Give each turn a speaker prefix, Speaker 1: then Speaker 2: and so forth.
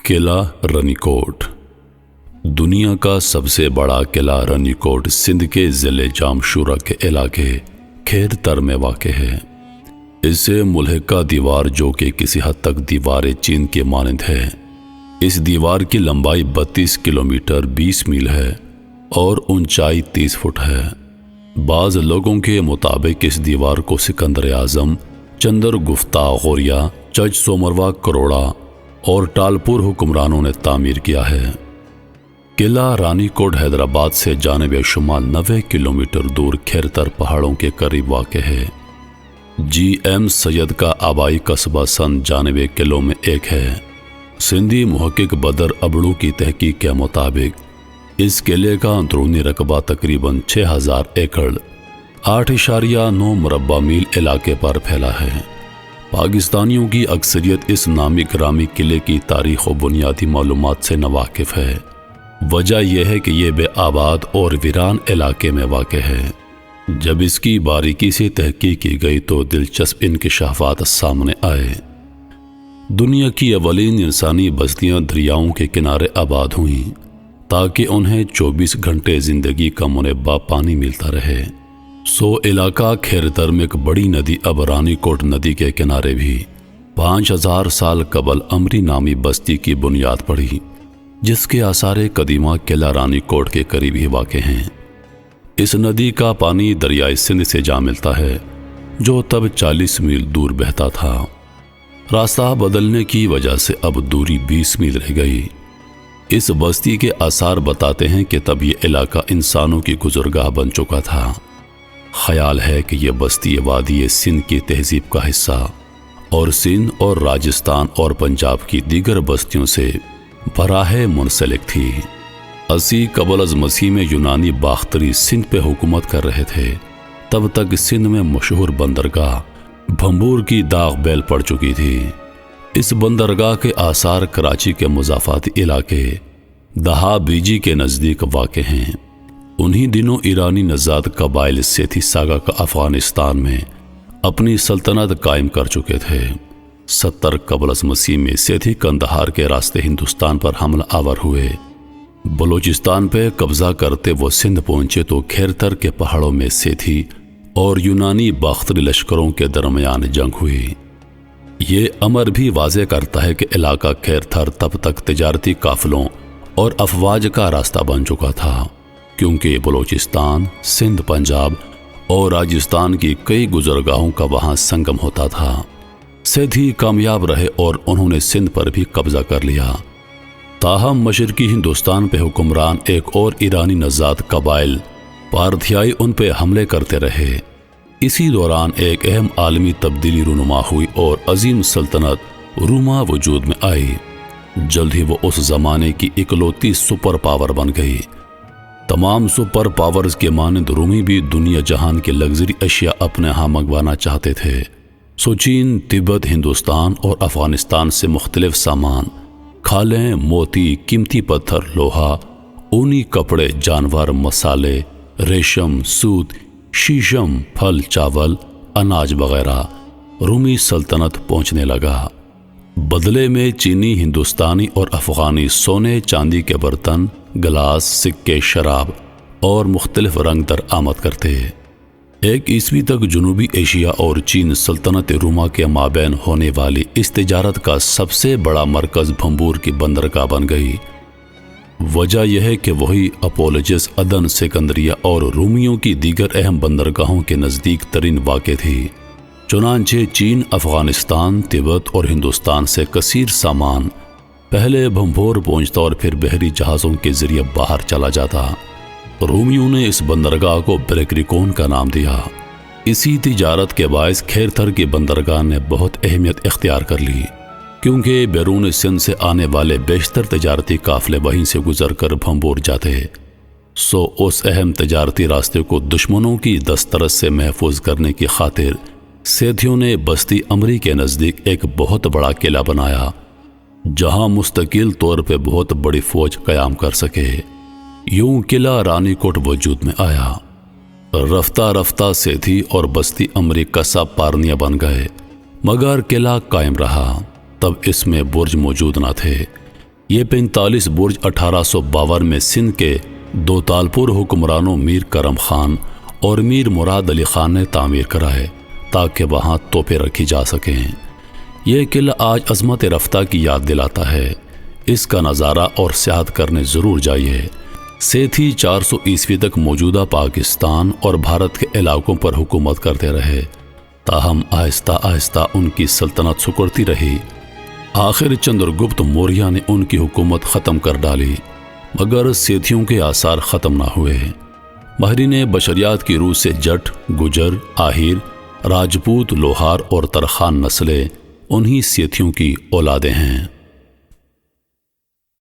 Speaker 1: قلعہ رانی کوٹ دنیا کا سب سے بڑا قلعہ رانی کوٹ سندھ کے ضلع جامشورہ کے علاقے کھیر تر میں واقع ہے۔ اسے ملحقہ دیوار جو کہ کسی حد تک دیوار چین کے مانند ہے۔ اس دیوار کی لمبائی 32 کلومیٹر 20 میل ہے اور اونچائی 30 فٹ ہے۔ بعض لوگوں کے مطابق اس دیوار کو سکندر اعظم، چندر گفتہ غوریہ، چچ سومروا کروڑا اور ٹالپور حکمرانوں نے تعمیر کیا ہے۔ قلعہ رانی کوٹ حیدرآباد سے جانب شمال 90 کلومیٹر دور کھیرتر پہاڑوں کے قریب واقع ہے۔ جی ایم سید کا آبائی قصبہ سند جانب قلعوں میں ایک ہے۔ سندھی محقق بدر ابڑو کی تحقیق کے مطابق اس قلعے کا اندرونی رقبہ تقریباً 6000 ایکڑ 8.9 مربع میل علاقے پر پھیلا ہے۔ پاکستانیوں کی اکثریت اس نامی گرامی قلعے کی تاریخ و بنیادی معلومات سے ناواقف ہے۔ وجہ یہ ہے کہ یہ بے آباد اور ویران علاقے میں واقع ہے۔ جب اس کی باریکی سے تحقیق کی گئی تو دلچسپ انکشافات سامنے آئے۔ دنیا کی اولین انسانی بستیاں دریاؤں کے کنارے آباد ہوئیں تاکہ انہیں 24 گھنٹے زندگی کا منبع پانی ملتا رہے۔ علاقہ کھیرتر میں ایک بڑی ندی اب رانی کوٹ ندی کے کنارے بھی 5000 سال قبل امری نامی بستی کی بنیاد پڑی، جس کے آثار قدیمہ قلعہ رانی کوٹ کے قریب ہی واقع ہیں۔ اس ندی کا پانی دریائے سندھ سے جا ملتا ہے جو تب 40 میل دور بہتا تھا۔ راستہ بدلنے کی وجہ سے اب دوری 20 میل رہ گئی۔ اس بستی کے آثار بتاتے ہیں کہ تب یہ علاقہ انسانوں کی گزرگاہ بن چکا تھا۔ خیال ہے کہ یہ بستی وادی سندھ کی تہذیب کا حصہ اور سندھ اور راجستان اور پنجاب کی دیگر بستیوں سے براہ منسلک تھی۔ 80 قبل از مسیح میں یونانی باختری سندھ پہ حکومت کر رہے تھے۔ تب تک سندھ میں مشہور بندرگاہ بھمبور کی داغ بیل پڑ چکی تھی۔ اس بندرگاہ کے آثار کراچی کے مضافاتی علاقے دہا بیجی کے نزدیک واقع ہیں۔ انہی دنوں ایرانی نژاد قبائل سیتھی ساگا کا افغانستان میں اپنی سلطنت قائم کر چکے تھے۔ 70 قبل از مسیح میں سیتھی کندہار کے راستے ہندوستان پر حملہ آور ہوئے۔ بلوچستان پہ قبضہ کرتے وہ سندھ پہنچے تو کھیرتر کے پہاڑوں میں سیتھی اور یونانی باختری لشکروں کے درمیان جنگ ہوئی۔ یہ امر بھی واضح کرتا ہے کہ علاقہ کھیرتر تب تک تجارتی قافلوں اور افواج کا راستہ بن چکا تھا، کیونکہ بلوچستان، سندھ، پنجاب اور راجستان کی کئی گزرگاہوں کا وہاں سنگم ہوتا تھا۔ سیتھی کامیاب رہے اور انہوں نے سندھ پر بھی قبضہ کر لیا۔ تاہم مشرقی ہندوستان پہ حکمران ایک اور ایرانی نژاد قبائل پارتھیائی ان پہ حملے کرتے رہے۔ اسی دوران ایک اہم عالمی تبدیلی رونما ہوئی اور عظیم سلطنت روما وجود میں آئی۔ جلد ہی وہ اس زمانے کی اکلوتی سپر پاور بن گئی۔ تمام سپر پاورز کے مانند رومی بھی دنیا جہان کے لگژری اشیاء اپنے ہاں منگوانا چاہتے تھے۔ چین، تبت، ہندوستان اور افغانستان سے مختلف سامان، کھالیں، موتی، قیمتی پتھر، لوہا، اونی کپڑے، جانور، مسالے، ریشم، سوت، شیشم، پھل، چاول، اناج وغیرہ رومی سلطنت پہنچنے لگا۔ بدلے میں چینی، ہندوستانی اور افغانی سونے چاندی کے برتن، گلاس، سکے، شراب اور مختلف رنگ در آمد کرتے۔ 1 عیسوی تک جنوبی ایشیا اور چین سلطنت روما کے مابین ہونے والی اس تجارت کا سب سے بڑا مرکز بھمبور کی بندرگاہ بن گئی۔ وجہ یہ ہے کہ وہی اپولوجس، عدن، سکندریہ اور رومیوں کی دیگر اہم بندرگاہوں کے نزدیک ترین واقع تھی۔ چنانچہ چین، افغانستان، تبت اور ہندوستان سے کثیر سامان پہلے بھمبور پہنچتا اور پھر بحری جہازوں کے ذریعے باہر چلا جاتا۔ رومیوں نے اس بندرگاہ کو بریکریکون کا نام دیا۔ اسی تجارت کے باعث کھیرتر کی بندرگاہ نے بہت اہمیت اختیار کر لی، کیونکہ بیرون سندھ سے آنے والے بیشتر تجارتی قافلے وہیں سے گزر کر بھمبور جاتے۔ اس اہم تجارتی راستے کو دشمنوں کی دسترس سے محفوظ کرنے کی خاطر سیتھیوں نے بستی امری کے نزدیک ایک بہت بڑا قلعہ بنایا، جہاں مستقل طور پہ بہت بڑی فوج قیام کر سکے۔ یوں قلعہ رانی کوٹ وجود میں آیا۔ رفتہ رفتہ سیتھی اور بستی امری قصہ پارنیہ بن گئے، مگر قلعہ قائم رہا۔ تب اس میں برج موجود نہ تھے۔ یہ 45 برج 1852 میں سندھ کے دو تالپور حکمرانوں میر کرم خان اور میر مراد علی خان نے تعمیر کرائے تاکہ وہاں توپیں رکھی جا سکیں۔ یہ قلعہ آج عظمت رفتہ کی یاد دلاتا ہے۔ اس کا نظارہ اور سیاحت کرنے ضرور جائیے۔ سیٹھی 400 عیسوی تک موجودہ پاکستان اور بھارت کے علاقوں پر حکومت کرتے رہے، تاہم آہستہ آہستہ ان کی سلطنت سکڑتی رہی۔ آخر چندر گپت موریہ نے ان کی حکومت ختم کر ڈالی، مگر سیتھیوں کے آثار ختم نہ ہوئے۔ ماہرین بشریات کی روح سے جٹ، گجر، آہیر، راجپوت، لوہار اور ترخان نسلیں انہی سیتھیوں کی اولادیں ہیں۔